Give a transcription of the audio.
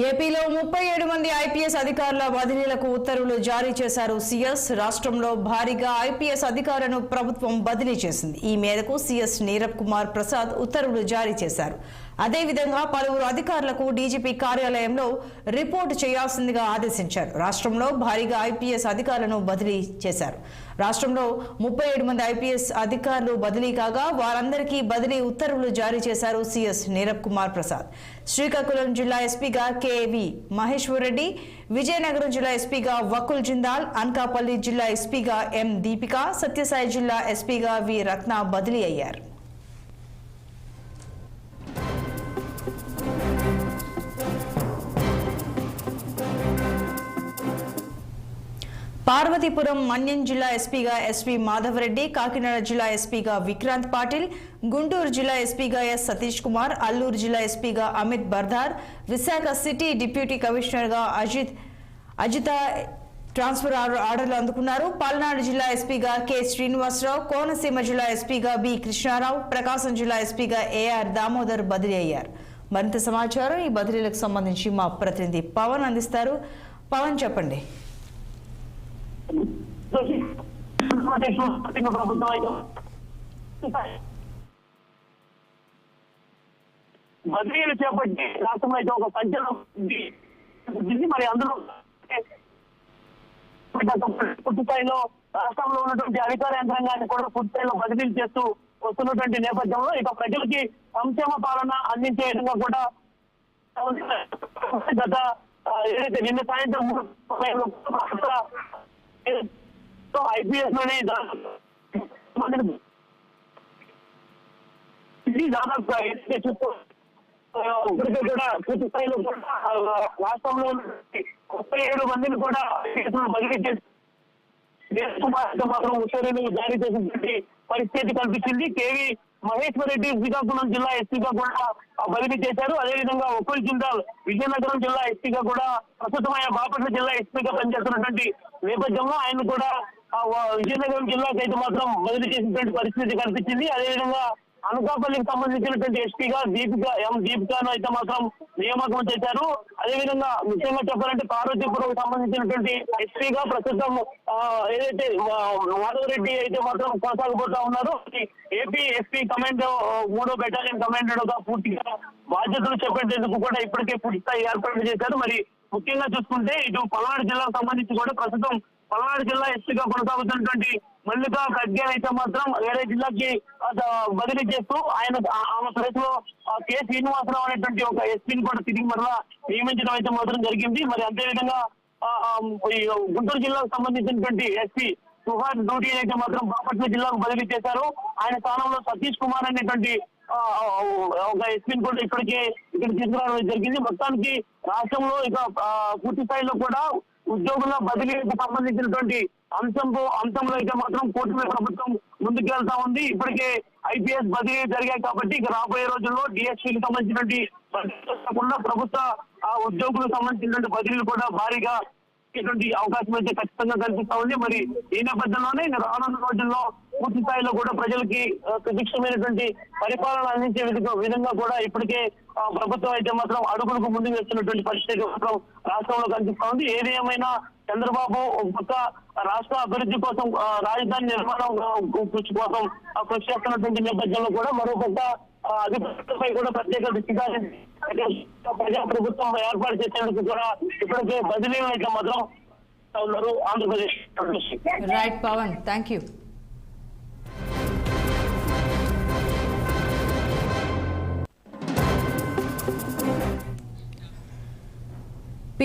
ఏపీలో 37 మంది ఐపీఎస్ అధికారుల బదిలీలకు ఉత్తర్వులు జారీ చేశారు సీఎస్. రాష్ట్రంలో భారీగా ఐపీఎస్ అధికారులను ప్రభుత్వం బదిలీ చేసింది. ఈ మేరకు సీఎస్ నీరబ్ కుమార్ ప్రసాద్ ఉత్తర్వులు జారీ చేశారు. అదేవిధంగా పలువురు అధికారులకు డీజీపీ కార్యాలయంలో రిపోర్టు చేయాల్సిందిగా ఆదేశించారు. రాష్ట్రంలో భారీగా ఐపీఎస్ అధికారులను బదిలీ చేశారు. రాష్ట్రంలో 37 మంది ఐపీఎస్ అధికారులు బదిలీ కాగా వారందరికీ బదిలీ ఉత్తర్వులు జారీ చేశారు సీఎస్ నీరబ్ కుమార్ ప్రసాద్. శ్రీకాకుళం జిల్లా ఎస్పీగా కేవి మహేశ్వర్ రెడ్డి, విజయనగరం జిల్లా ఎస్పీగా వకుల్ జిందాల్, అనకాపల్లి జిల్లా ఎస్పీగా ఎం దీపిక, సత్యసాయి జిల్లా ఎస్పీగా వి రత్న బదిలీ అయ్యారు. పార్వతీపురం మన్యం జిల్లా ఎస్పీగా ఎస్వి మాధవరెడ్డి, కాకినాడ జిల్లా ఎస్పీగా విక్రాంత్ పాటిల్, గుంటూరు జిల్లా ఎస్పీగా ఎస్ సతీష్ కుమార్, అల్లూరు జిల్లా ఎస్పీగా అమిత్ బర్దార్, విశాఖ సిటీ డిప్యూటీ కమిషనర్గా అజిత ట్రాన్స్ఫర్ ఆర్డర్లు అందుకున్నారు. పల్నాడు జిల్లా ఎస్పీగా కె శ్రీనివాసరావు, కోనసీమ జిల్లా ఎస్పీగా బి కృష్ణారావు, ప్రకాశం జిల్లా ఎస్పీగా ఏఆర్ దామోదర్ బదిలీ అయ్యారు. మరింత సమాచారం ఈ బదిలీలకు సంబంధించి మా ప్రతినిధి పవన్ అందిస్తారు. పవన్, చెప్పండి. బదిలీలు చేపట్టి రాష్ట్రంలో అయితే ఒక సంచలనం మరి అందులో పూర్తి స్థాయిలో రాష్ట్రంలో ఉన్నటువంటి అధికార యంత్రాంగాన్ని కూడా పూర్తి స్థాయిలో బదిలీలు చేస్తూ వస్తున్నటువంటి నేపథ్యంలో ఇక ప్రజలకి సంక్షేమ పాలన అందించే విధంగా కూడా గత ఏదైతే నిన్న సాయంత్రం ఐపీఎస్ లోనే దాదాపు ఇప్పటికే కూడా పూర్తి స్థాయిలో రాష్ట్రంలో 37 మందిని కూడా బదిలీ చేసి మాత్రం ఉత్తర్వులు జారీ చేసినటువంటి పరిస్థితి కల్పించింది. కేవీ మహేశ్వర్ రెడ్డి శ్రీకాకుళం జిల్లా ఎస్పీగా కూడా బదిలీ చేశారు. అదేవిధంగా వకుల్ జిందాల్ విజయనగరం జిల్లా ఎస్పీగా కూడా ప్రస్తుతం ఆయన బాపట్ల జిల్లా ఎస్పీగా పనిచేస్తున్నటువంటి నేపథ్యంలో ఆయన కూడా విజయనగరం జిల్లాకి అయితే మాత్రం బదిలీ చేసినటువంటి పరిస్థితి కనిపించింది. అదేవిధంగా అనకాపల్లికి సంబంధించినటువంటి ఎస్పీగా దీపికను అయితే మాత్రం నియామకం చేశారు. అదేవిధంగా ముఖ్యంగా చెప్పాలంటే పార్వతీపురం సంబంధించినటువంటి ఎస్పీగా ప్రస్తుతం ఏదైతే మాధవరెడ్డి అయితే మాత్రం కొనసాగబోతా ఉన్నారు. ఏపీ ఎస్పీ కమాండో 3వ బెటాలియన్ కమాండర్ గా పూర్తిగా బాధ్యతలు చేపట్టేందుకు కూడా ఇప్పటికే పూర్తి స్థాయి ఏర్పాట్లు చేశారు. మరి ముఖ్యంగా చూసుకుంటే ఇటు పల్నాడు జిల్లాకు సంబంధించి కూడా ప్రస్తుతం పల్నాడు జిల్లా ఎస్పీగా కొనసాగుతున్నటువంటి మల్లికా ఖడ్గే అయితే మాత్రం వేరే జిల్లాకి బదిలీ చేస్తూ ఆమె ప్లేస్ లో కె శ్రీనివాసరావు అనేటువంటి ఒక ఎస్పీని కూడా తిరిగి మరలా నియమించడం అయితే మాత్రం జరిగింది. మరి అదేవిధంగా గుంటూరు జిల్లాకు సంబంధించినటువంటి ఎస్పీ సుహార్ డ్యూటీ అయితే మాత్రం బాపట్ల జిల్లాకు బదిలీ చేశారు. ఆయన స్థానంలో సతీష్ కుమార్ అనేటువంటి ఒక ఎస్పీని కూడా ఇక్కడ తీసుకురావడం జరిగింది. మొత్తానికి రాష్ట్రంలో ఇక పూర్తి స్థాయిలో కూడా ఉద్యోగుల బదిలీకి సంబంధించినటువంటి అంశంలో అయితే మాత్రం కూటమి ప్రభుత్వం ముందుకెళ్తా ఉంది. ఇప్పటికే ఐపీఎస్ బదిలీ జరిగాయి కాబట్టి ఇక రాబోయే రోజుల్లో డిఎస్పీకి సంబంధించినటువంటి కాకుండా ప్రభుత్వ ఉద్యోగులకు సంబంధించినటువంటి బదిలీలు కూడా భారీగా అవకాశం అయితే ఖచ్చితంగా కల్పిస్తా ఉంది. మరి ఈ నేపథ్యంలోనే రానున్న రోజుల్లో పూర్తి స్థాయిలో కూడా ప్రజలకి సుభిక్షమైనటువంటి పరిపాలన అందించే విధంగా కూడా ఇప్పటికే ప్రభుత్వం అయితే మాత్రం అడుగులకు ముందుకు వేస్తున్నటువంటి పరిస్థితి మాత్రం రాష్ట్రంలో కనిపిస్తా ఉంది. ఏది ఏమైనా చంద్రబాబు ఒక రాష్ట్ర అభివృద్ధి కోసం రాజధాని నిర్మాణం కృషి కోసం కృషి చేస్తున్నటువంటి నేపథ్యంలో కూడా మరోపక్క అధికారులపై కూడా ప్రత్యేక దృష్టి ప్రజా ప్రభుత్వం ఏర్పాటు చేసేందుకు కూడా ఇప్పటికే బదిలీలు అయితే మాత్రం ఉన్నారు Andhra Pradesh. Right Pawan, thank you.